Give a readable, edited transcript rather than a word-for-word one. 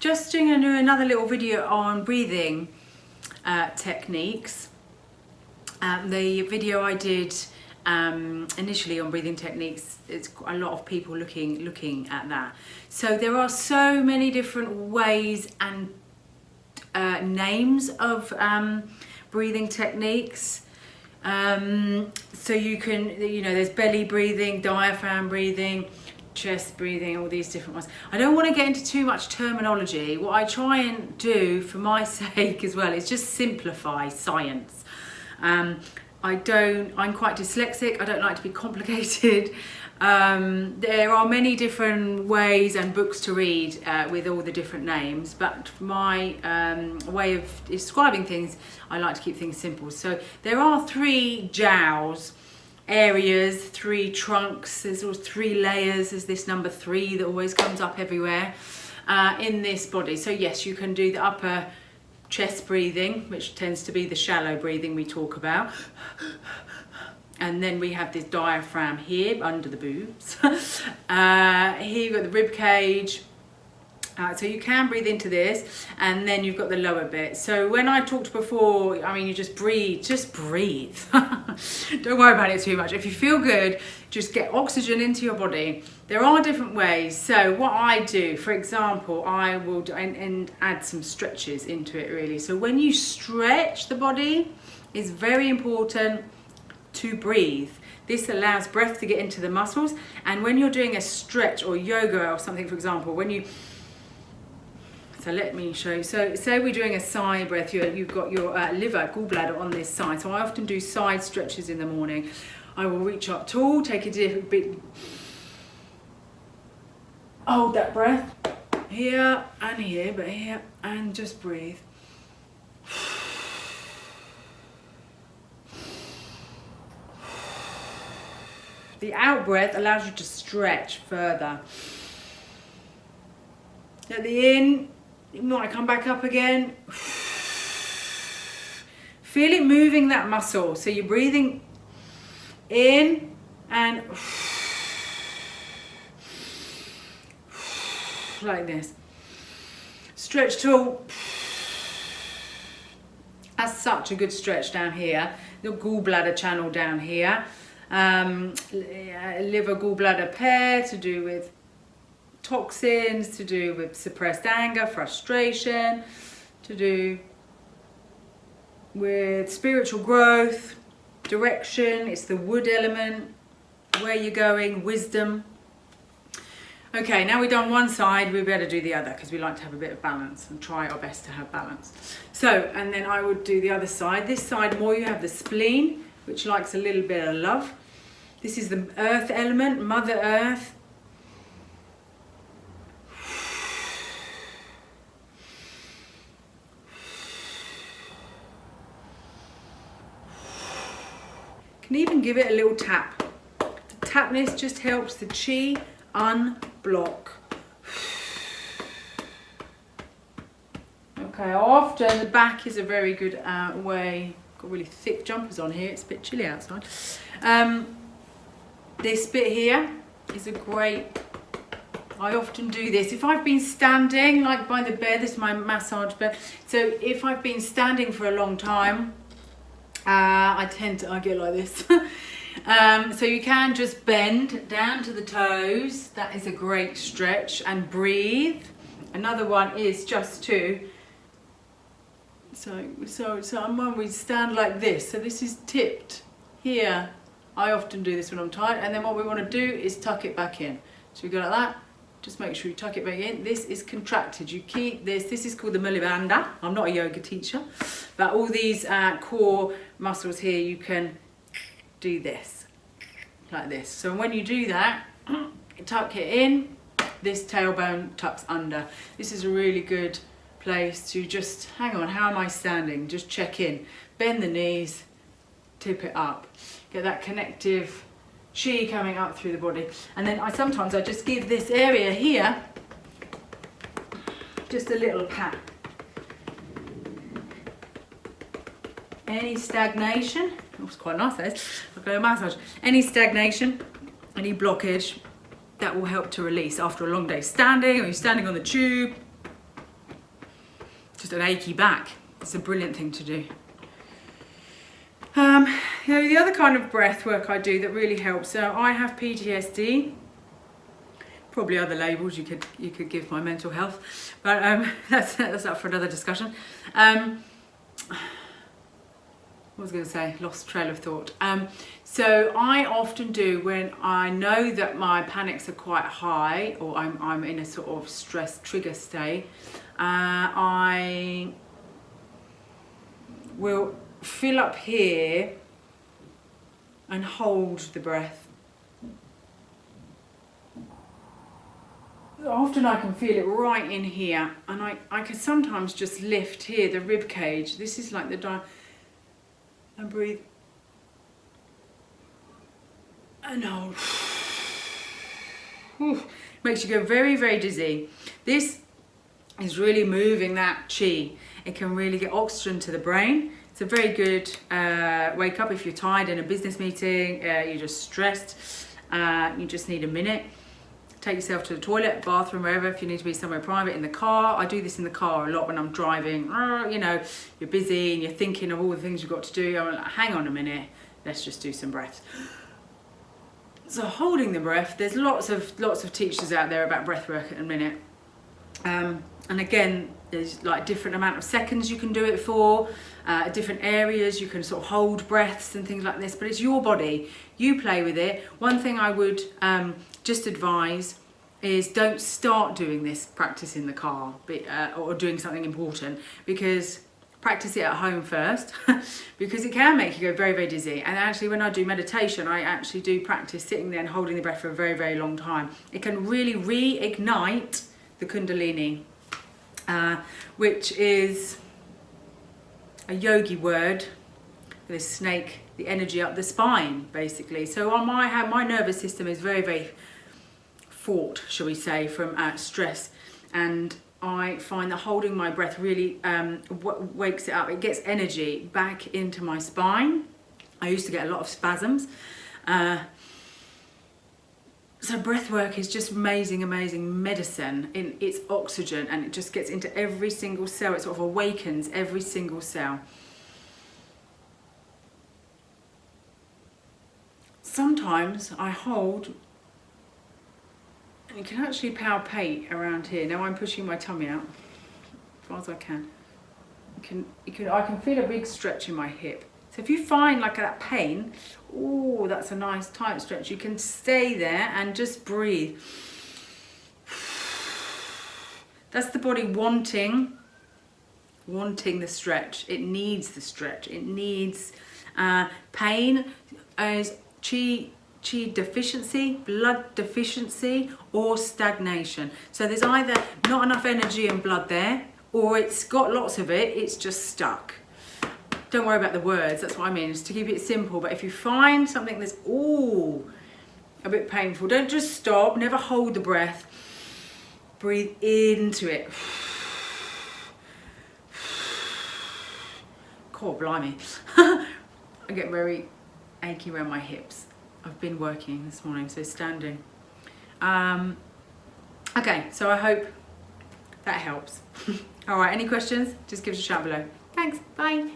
just doing another little video on breathing techniques. The video I did initially on breathing techniques, it's a lot of people looking at that. So there are so many different ways and names of breathing techniques. So you can, there's belly breathing, diaphragm breathing, chest breathing, all these different ones. I don't want to get into too much terminology. What I try and do for my sake as well is just simplify science. I'm quite dyslexic. I don't like to be complicated. There are many different ways and books to read with all the different names, but my way of describing things, I like to keep things simple. So there are 3 jiaos, areas, 3 trunks, there's always 3 layers, there's this number 3 that always comes up everywhere in this body. So yes, you can do the upper chest breathing, which tends to be the shallow breathing we talk about. And then we have this diaphragm here under the boobs. Here you've got the rib cage. So you can breathe into this, and then you've got the lower bit. So when I talked before, I mean, you just breathe. Don't worry about it too much. If you feel good, just get oxygen into your body. There are different ways. So what I do, for example, I will and add some stretches into it really. So when you stretch the body, it's very important to breathe. This allows breath to get into the muscles, and when you're doing a stretch or yoga or something, for example, so let me show you. So say we're doing a side breath, you've got your liver, gallbladder on this side. So I often do side stretches in the morning. I will reach up tall, take a different bit, hold that breath here and here, but here, and just breathe. The out breath allows you to stretch further. At the in, you might come back up again. Feel it moving that muscle. So you're breathing in and like this. Stretch tall. That's such a good stretch down here. The gallbladder channel down here. Liver gallbladder pair to do with toxins, to do with suppressed anger, frustration, to do with spiritual growth, direction. It's the wood element, where you're going, wisdom. Okay, now we've done one side, we better do the other, because we like to have a bit of balance and try our best to have balance. So, and then I would do the other side. This side more, you have the spleen, which likes a little bit of love. This is the earth element, Mother Earth. Can even give it a little tap. The tapness just helps the chi unblock. Okay, often the back is a very good way. Got really thick jumpers on here, it's a bit chilly outside. This bit here is a great, I often do this. If I've been standing, like by the bed, this is my massage bed. So if I've been standing for a long time, I get like this. So you can just bend down to the toes. That is a great stretch, and breathe. Another one is just to, so when we stand like this, so this is tipped here. I often do this when I'm tired, and then what we want to do is tuck it back in. So we go like that, just make sure you tuck it back in. This is contracted, you keep this is called the Mula Bandha. I'm not a yoga teacher, but all these core muscles here, you can do this, like this. So when you do that, tuck it in, this tailbone tucks under. This is a really good place to just, hang on, how am I standing? Just check in, bend the knees, tip it up. Get that connective chi coming up through the body. And then sometimes I just give this area here just a little pat. Any stagnation, oh, it's quite nice that is, I'll go massage. Any stagnation, any blockage, that will help to release after a long day standing, or you're standing on the tube, just an achy back. It's a brilliant thing to do. The other kind of breath work I do that really helps. So I have PTSD. Probably other labels you could give my mental health, but that's up for another discussion. What was I going to say? Lost trail of thought. So I often do, when I know that my panics are quite high, or I'm in a sort of stress trigger state, I will fill up here and hold the breath. Often I can feel it right in here, and I can sometimes just lift here, the rib cage. This is like the and breathe and hold. Makes you go very, very dizzy. This is really moving that chi. It can really get oxygen to the brain. It's a very good wake up if you're tired in a business meeting, you're just stressed, you just need a minute. Take yourself to the toilet, bathroom, wherever, if you need to be somewhere private, in the car. I do this in the car a lot when I'm driving. You know, you're busy and you're thinking of all the things you've got to do. I'm like, hang on a minute, let's just do some breaths. So holding the breath, there's lots of teachers out there about breath work in a minute. And again, there's like different amount of seconds you can do it for, different areas you can sort of hold breaths and things like this, but it's your body, you play with it. One thing I would just advise is don't start doing this practice in the car or doing something important, because practice it at home first because it can make you go very, very dizzy. And actually when I do meditation, I actually do practice sitting there and holding the breath for a very, very long time. It can really reignite the Kundalini, which is a yogi word for this snake, the energy up the spine, basically. So on my nervous system is very, very fought, shall we say, from stress, and I find that holding my breath really wakes it up. It gets energy back into my spine. I used to get a lot of spasms. So breath work is just amazing, amazing medicine. It's oxygen, and it just gets into every single cell. It sort of awakens every single cell. Sometimes I hold, and you can actually palpate around here. Now I'm pushing my tummy out as far as I can. I can feel a big stretch in my hip. So if you find like that pain, oh, that's a nice tight stretch, you can stay there and just breathe. That's the body wanting the stretch. It needs the stretch. It needs pain as chi deficiency, blood deficiency, or stagnation. So there's either not enough energy and blood there, or it's got lots of it, it's just stuck. Don't worry about the words, that's what I mean, just to keep it simple. But if you find something that's a bit painful, don't just stop, never hold the breath. Breathe into it. God blimey. I get very achy around my hips. I've been working this morning, so standing. Okay, so I hope that helps. All right, any questions? Just give us a shout below. Thanks, bye.